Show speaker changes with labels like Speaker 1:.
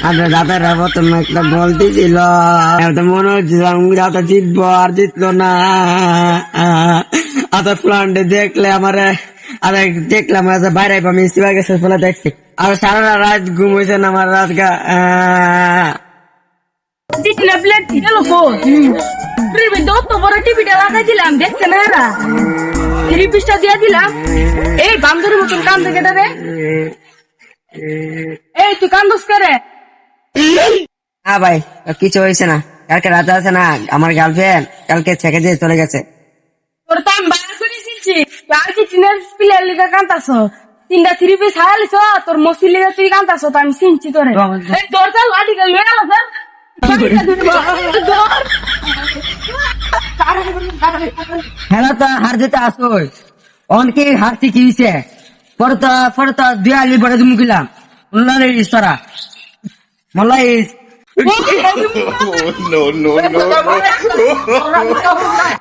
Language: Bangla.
Speaker 1: আপনার দাদারা প্রথম একটা বলতে ছিল মনে হচ্ছে দাদা জিতবো আর জিতলো না। আদার প্লান্টে দেখলে আমার দেখলাম বাইরে আমি ইস্তিফা গেছে ফলে দেখছি আর সারা রাত ঘুম হয়েছে না আমার রাত গা
Speaker 2: টিভিটা লাগাই দিলাম দেখছে না এরা রিপিসটা দিয়ে দিলাম এই বান্ধবের মতন কান থেকে রে এই তুই কান দোষ করে
Speaker 1: না ভাই কিছু হয়েছে না। কালকে রাতে আছে না আমার গার্লফ্রেন্ড কালকে ছেকে দিয়ে চলে গেছে।
Speaker 2: তোর তো আমি বাইরে করে দিচ্ছি আর কি চিনের প্লেয়ার লিগা কান্তাছ 3টা 3 পিস হারালিছ তোর মসির লিগা তুই কান্তাছ তো আমি চিনছি তোরে এই দরজা লাঠি গেল গেল
Speaker 1: খেলা তো হার যেতে আসোই অনেকে হারছি কি হয়েছে পরে তো দুয়ালি বড় মুখিলাম ইস্তরা মল্লাই
Speaker 3: No, no, no, no.